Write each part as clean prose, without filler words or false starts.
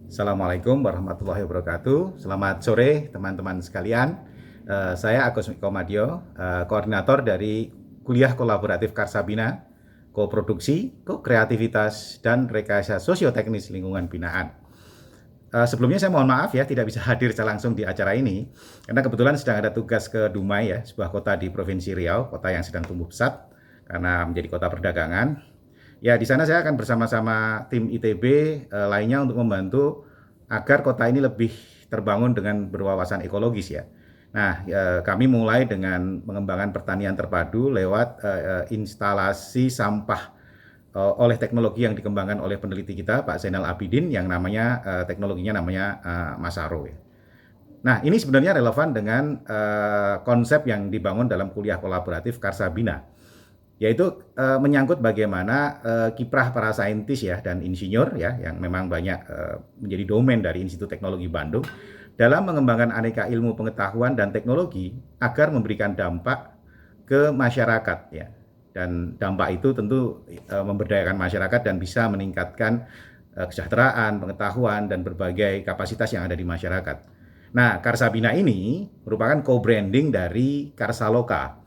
Assalamualaikum warahmatullahi wabarakatuh. Selamat sore teman-teman sekalian. Saya Agus Komadio, koordinator dari Kuliah Kolaboratif Karsabina, Koproduksi, Kokreativitas, dan Rekayasa Sosioteknis Lingkungan Binaan. Sebelumnya saya mohon maaf ya tidak bisa hadir secara langsung di acara ini karena kebetulan sedang ada tugas ke Dumai ya, sebuah kota di Provinsi Riau, kota yang sedang tumbuh pesat karena menjadi kota perdagangan. Ya, di sana saya akan bersama-sama tim ITB lainnya untuk membantu agar kota ini lebih terbangun dengan berwawasan ekologis ya. Nah, kami mulai dengan mengembangkan pertanian terpadu lewat instalasi sampah oleh teknologi yang dikembangkan oleh peneliti kita Pak Zainal Abidin yang namanya teknologinya namanya Masaro ya. Nah, ini sebenarnya relevan dengan konsep yang dibangun dalam kuliah kolaboratif Karsabina, yaitu menyangkut bagaimana kiprah para saintis ya dan insinyur ya yang memang banyak menjadi domain dari Institut Teknologi Bandung dalam mengembangkan aneka ilmu pengetahuan dan teknologi agar memberikan dampak ke masyarakat ya. Dan dampak itu tentu memberdayakan masyarakat dan bisa meningkatkan kesejahteraan, pengetahuan dan berbagai kapasitas yang ada di masyarakat. Nah, Karsabina ini merupakan co-branding dari Karsaloka.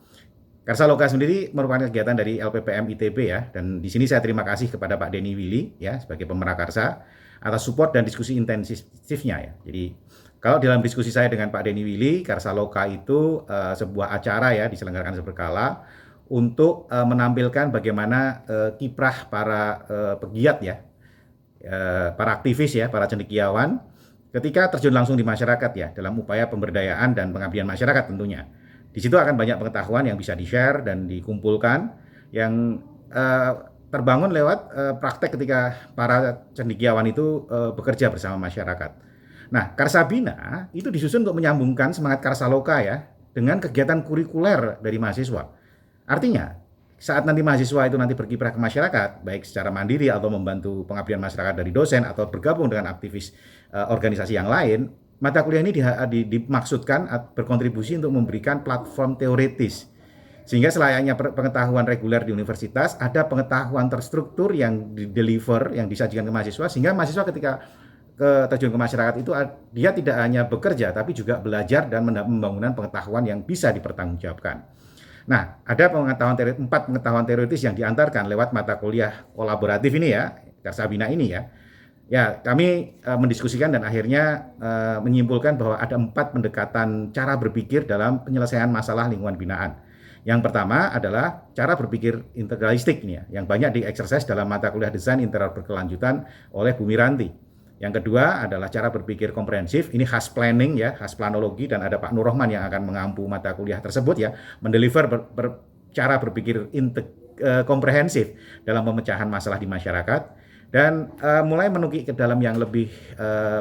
Karsaloka sendiri merupakan kegiatan dari LPPM ITB ya, dan di sini saya terima kasih kepada Pak Denny Willy ya sebagai pemerakarsa atas support dan diskusi intensifnya ya. Jadi kalau dalam diskusi saya dengan Pak Denny Willy, Karsaloka itu sebuah acara ya diselenggarakan berkala untuk menampilkan bagaimana kiprah para pegiat ya, para aktivis ya, para cendekiawan ketika terjun langsung di masyarakat ya dalam upaya pemberdayaan dan pengabdian masyarakat tentunya. Di situ akan banyak pengetahuan yang bisa di-share dan dikumpulkan yang terbangun lewat praktek ketika para cendekiawan itu bekerja bersama masyarakat. Nah, Karsabina itu disusun untuk menyambungkan semangat Karsaloka ya dengan kegiatan kurikuler dari mahasiswa. Artinya, saat nanti mahasiswa itu nanti berkiprah ke masyarakat, baik secara mandiri atau membantu pengabdian masyarakat dari dosen atau bergabung dengan aktivis organisasi yang lain, mata kuliah ini dimaksudkan berkontribusi untuk memberikan platform teoritis. Sehingga selayaknya pengetahuan reguler di universitas, ada pengetahuan terstruktur yang di-deliver, yang disajikan ke mahasiswa, sehingga mahasiswa ketika terjun ke masyarakat itu dia tidak hanya bekerja, tapi juga belajar dan membangun pengetahuan yang bisa dipertanggungjawabkan. Nah, ada empat pengetahuan teoritis yang diantarkan lewat mata kuliah kolaboratif ini ya, Karsabina ini ya. Ya, kami mendiskusikan dan akhirnya menyimpulkan bahwa ada 4 pendekatan cara berpikir dalam penyelesaian masalah lingkungan binaan. Yang pertama adalah cara berpikir integralistik nih ya, yang banyak di-exercise dalam mata kuliah desain interior berkelanjutan oleh Bu Miranti. Yang kedua adalah cara berpikir komprehensif, ini khas planning ya, khas planologi, dan ada Pak Nurrohman yang akan mengampu mata kuliah tersebut ya, mendeliver cara berpikir komprehensif dalam pemecahan masalah di masyarakat. Dan mulai menukik ke dalam yang lebih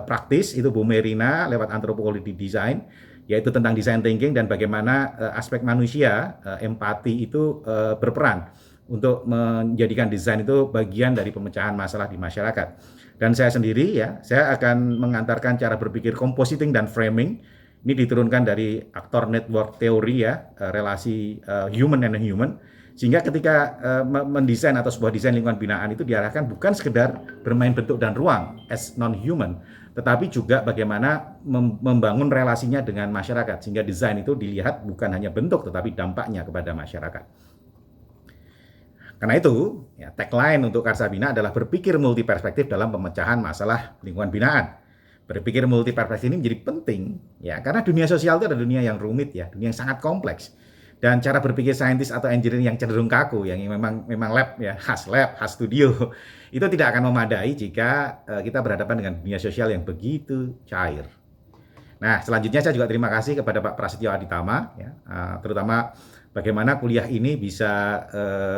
praktis, itu Bu Merina lewat antropologi desain, yaitu tentang design thinking dan bagaimana aspek manusia, empati itu berperan untuk menjadikan desain itu bagian dari pemecahan masalah di masyarakat. Dan saya sendiri ya, saya akan mengantarkan cara berpikir compositing dan framing. Ini diturunkan dari aktor network teori ya, relasi human and human. Sehingga ketika mendesain atau sebuah desain lingkungan binaan itu diarahkan bukan sekedar bermain bentuk dan ruang as non-human, tetapi juga bagaimana membangun relasinya dengan masyarakat. Sehingga desain itu dilihat bukan hanya bentuk, tetapi dampaknya kepada masyarakat. Karena itu, ya, tagline untuk Karsabina adalah berpikir multi perspektif dalam pemecahan masalah lingkungan binaan. Berpikir multi perspektif ini menjadi penting, ya, karena dunia sosial itu adalah dunia yang rumit, ya, dunia yang sangat kompleks. Dan cara berpikir saintis atau engineering yang cenderung kaku, yang memang lab, ya, khas studio, itu tidak akan memadai jika kita berhadapan dengan dunia sosial yang begitu cair. Nah, selanjutnya saya juga terima kasih kepada Pak Prasetyo Aditama, ya, terutama bagaimana kuliah ini bisa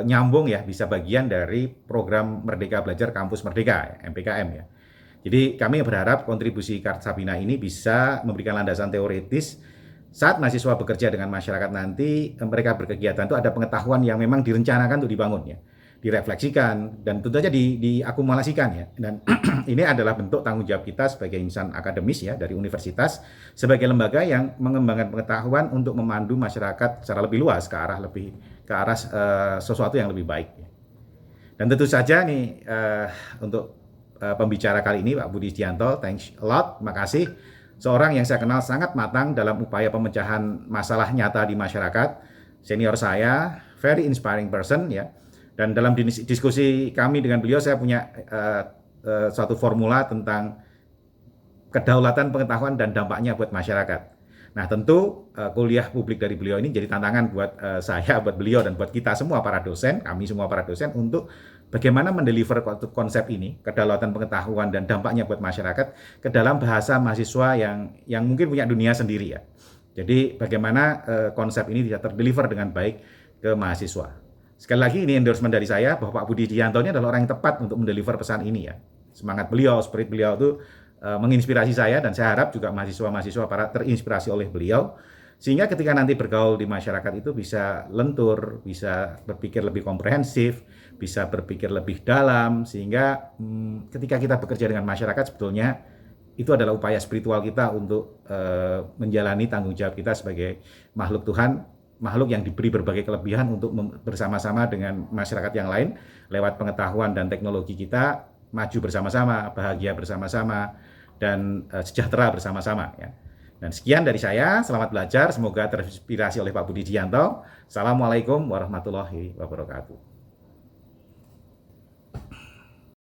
nyambung ya, bisa bagian dari program Merdeka Belajar Kampus Merdeka, ya, MPKM ya. Jadi kami berharap kontribusi Karsabina ini bisa memberikan landasan teoritis saat mahasiswa bekerja dengan masyarakat nanti, mereka berkegiatan itu ada pengetahuan yang memang direncanakan untuk dibangun ya, direfleksikan dan tentu saja diakumulasikan ya. Dan ini adalah bentuk tanggung jawab kita sebagai insan akademis ya dari universitas sebagai lembaga yang mengembangkan pengetahuan untuk memandu masyarakat secara lebih luas ke arah sesuatu yang lebih baik. Ya. Dan tentu saja nih untuk pembicara kali ini, Pak Budi Setianto. Thanks a lot, makasih. Seorang yang saya kenal sangat matang dalam upaya pemecahan masalah nyata di masyarakat. Senior saya, very inspiring person ya. Dan dalam diskusi kami dengan beliau, saya punya suatu formula tentang kedaulatan pengetahuan dan dampaknya buat masyarakat. Nah, tentu kuliah publik dari beliau ini jadi tantangan buat saya, buat beliau, dan buat kita semua para dosen, kami semua para dosen, untuk bagaimana mendeliver konsep ini, kedaulatan pengetahuan dan dampaknya buat masyarakat, ke dalam bahasa mahasiswa yang mungkin punya dunia sendiri ya. Jadi bagaimana konsep ini bisa terdeliver dengan baik ke mahasiswa. Sekali lagi ini endorsement dari saya bahwa Pak Budi Setianto ini adalah orang yang tepat untuk mendeliver pesan ini ya. Semangat beliau, spirit beliau itu menginspirasi saya, dan saya harap juga mahasiswa-mahasiswa para terinspirasi oleh beliau, sehingga ketika nanti bergaul di masyarakat itu bisa lentur, bisa berpikir lebih komprehensif, bisa berpikir lebih dalam, sehingga ketika kita bekerja dengan masyarakat sebetulnya itu adalah upaya spiritual kita untuk menjalani tanggung jawab kita sebagai makhluk Tuhan, makhluk yang diberi berbagai kelebihan untuk bersama-sama dengan masyarakat yang lain lewat pengetahuan dan teknologi kita maju bersama-sama, bahagia bersama-sama, dan sejahtera bersama-sama ya. Dan sekian dari saya, selamat belajar, semoga terinspirasi oleh Pak Budi Setianto. Assalamualaikum warahmatullahi wabarakatuh.